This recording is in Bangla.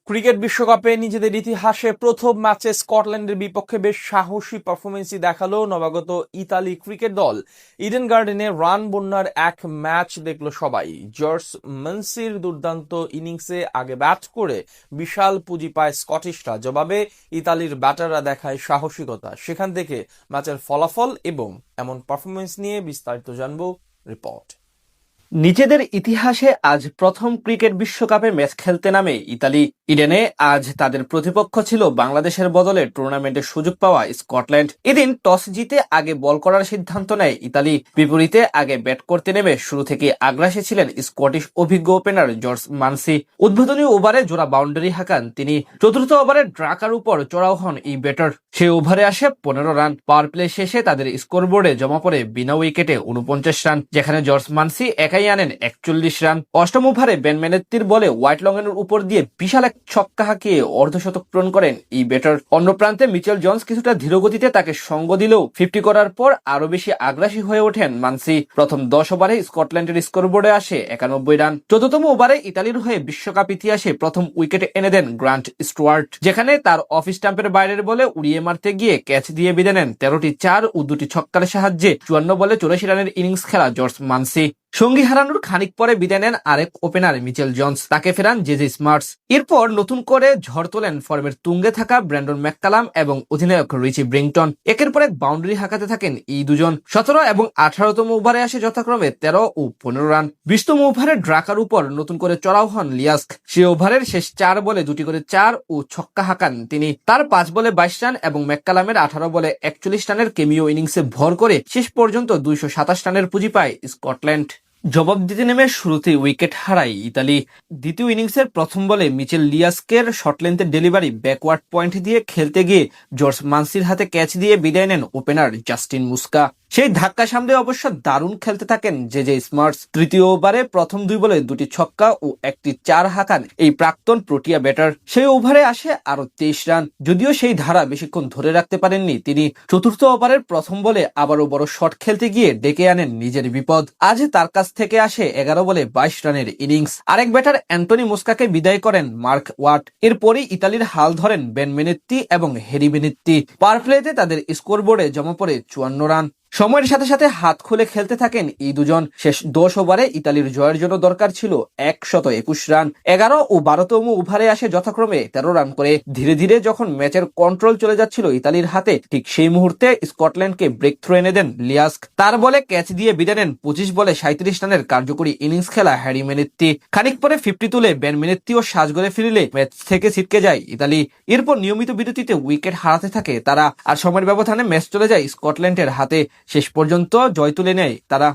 ক্রিকেট বিশ্বকাপে নিজেদের ইতিহাসে প্রথম ম্যাচে স্কটল্যান্ডের বিপক্ষে বেশ সাহসী পারফরমেন্সই দেখালো নবাগত ইতালি ক্রিকেট দল। ইডেন গার্ডেনে রান বন্যার এক ম্যাচ দেখলো সবাই। জর্জ মানসির দুর্দান্ত ইনিংসে আগে ব্যাট করে বিশাল পুঁজি পায় স্কটিশরা, জবাবে ইতালির ব্যাটাররা দেখায় সাহসিকতা। সেখান থেকে ম্যাচের ফলাফল এবং এমন পারফরমেন্স নিয়ে বিস্তারিত জানবো রিপোর্ট। নিজেদের ইতিহাসে আজ প্রথম ক্রিকেট বিশ্বকাপে ম্যাচ খেলতে নামে ইতালি। ইডেনে আজ তাদের প্রতিপক্ষ ছিল বাংলাদেশের বদলে টুর্নামেন্টে সুযোগ পাওয়া স্কটল্যান্ড। এদিন টস জিতে আগে বল করার সিদ্ধান্ত নেয় ইতালি। বিপরীতে আগে ব্যাট করতে নেমে শুরু থেকে আগ্রাসী ছিলেন স্কটিশ অভিজ্ঞ ওপেনার জর্জ মানসি। উদ্বোধনী ওভারে জোড়া বাউন্ডারি হাঁকান তিনি। চতুর্থ ওভারে ড্রাকার উপর চড়াও হন এই ব্যাটার। সেই ওভারে আসে 15 রান। পাওয়ার প্লে শেষে তাদের স্কোরবোর্ডে জমা পড়ে বিনা উইকেটে 49 রান, যেখানে জর্জ মানসি একাই আনেন 41 রান। অষ্টম ওভারে বেন মেনেত্তির বলে হোয়াইট লংয়ের উপর দিয়ে বিশাল এক ছক্কা হাঁকিয়ে অর্ধশতক পূরণ করেন এই ব্যাটার। অন্য প্রান্তে মিচেল জনস কিছুটা ধীরগতিতে তাকে সঙ্গ দিলেও 50 করার পর আরো বেশি আগ্রাসী হয়ে ওঠেন মানসি। প্রথম 10 ওভারে স্কটল্যান্ডের স্কোরবোর্ডে আসে 91 রান। চতুর্থম ওভারে ইতালির হয়ে বিশ্বকাপ ইতিহাসে প্রথম উইকেট এনে দেন গ্রান্ট স্টুয়ার্ট, যেখানে তার অফ স্টাম্পের বাইরের বলে উড়িয়ে মারতে গিয়ে ক্যাচ দিয়ে বিদায় নেন 13টি 4 ও 2টি ছক্কার সাহায্যে 54 বলে 84 রানের ইনিংস খেলা জর্জ মানসি। সঙ্গী হারানোর খানিক পরে বিদায় নেন আরেক ওপেনার মিচেল জনস, তাকে ফেরান জেজে স্মার্টস। এরপর নতুন করে ঝড় তোলেন ফর্মের তুঙ্গে থাকা ব্র্যান্ডন ম্যাককালাম এবং অধিনায়ক রিচি ব্রিংটন। একের পর এক বাউন্ডারি হাঁকাতে থাকেন এই দুজন। 17 এবং 18তম ওভারে আসে যথাক্রমে 13 ও 15 রান। 20তম ওভারে ড্রাকার উপর নতুন করে চড়াও হন লিয়াস্ক। সে ওভারের শেষ 4 বলে 2টি করে 4 ও ছক্কা হাঁকান তিনি। তার 5 বলে 22 রান এবং ম্যাককালামের 18 বলে 41 রানের কেমিও ইনিংসে ভর করে শেষ পর্যন্ত 227 রানের পুঁজি পায় স্কটল্যান্ড। জবাব দিতে নেমে শুরুতেই উইকেট হারায় ইতালি। দ্বিতীয় ইনিংসের প্রথম বলে মিচেল লিয়াস্কের শর্ট লেন্থের ডেলিভারি ব্যাকওয়ার্ড পয়েন্ট দিয়ে খেলতে গিয়ে জর্জ মানসির হাতে ক্যাচ দিয়ে বিদায় নেন ওপেনার জাস্টিন মুস্কা। সেই ধাক্কা সামলে অবশ্য দারুণ খেলতে থাকেন জেজে স্মার্টস। তৃতীয় ওভারে প্রথম 2 বলে 2টি ছক্কা ও একটি 4 হাঁকান এই প্রাক্তন প্রোটিয়া ব্যাটার। সেই ওভারে আসে আরো 23 রান, যদিও সেই ধারা বেশিক্ষণ ধরে রাখতে পারেননি তিনি। চতুর্থ ওভারের প্রথম বলে আবারও বড় শট খেলতে গিয়ে ডেকে আনেন নিজের বিপদ। আজ তার কাছ থেকে আসে 11 বলে 22 রানের ইনিংস। আরেক ব্যাটার অ্যান্টনি মুস্কাকে বিদায় করেন মার্ক ওয়াট। এরপরই ইতালির হাল ধরেন বেন মেনেত্তি এবং হেরি বেনেত্তি। পাওয়ার প্লেতে তাদের স্কোরবোর্ডে জমা পড়ে 54 রান। সময়ের সাথে সাথে হাত খুলে খেলতে থাকেন এই দুজন। শেষ 10 ওভারে ইতালির জয়ের জন্য দরকার ছিল 121 রান। 11 ও 12তম ওভারে আসে যথাক্রমে 13 রান করে। ধীরে ধীরে যখন ম্যাচের কন্ট্রোল চলে যাচ্ছিল ইতালির হাতে, ঠিক সেই মুহূর্তে স্কটল্যান্ডকে ব্রেক থ্রু এনে দেন লিয়াস্ক। তার বলে ক্যাচ দিয়ে বিদায় নেন 25 বলে 37 রানের কার্যকরী ইনিংস খেলা হ্যারি মেনেত্তি। খানিক পরে 50 তুলে বেন মেনেত্তিও সাজঘরে ফিরলে ম্যাচ থেকে ছিটকে যায় ইতালি। এরপর নিয়মিত বিরতিতে উইকেট হারাতে থাকে তারা, আর সময়ের ব্যবধানে ম্যাচ চলে যায় স্কটল্যান্ডের হাতে। শেষ পর্যন্ত জয় তুলে নেয় তারা।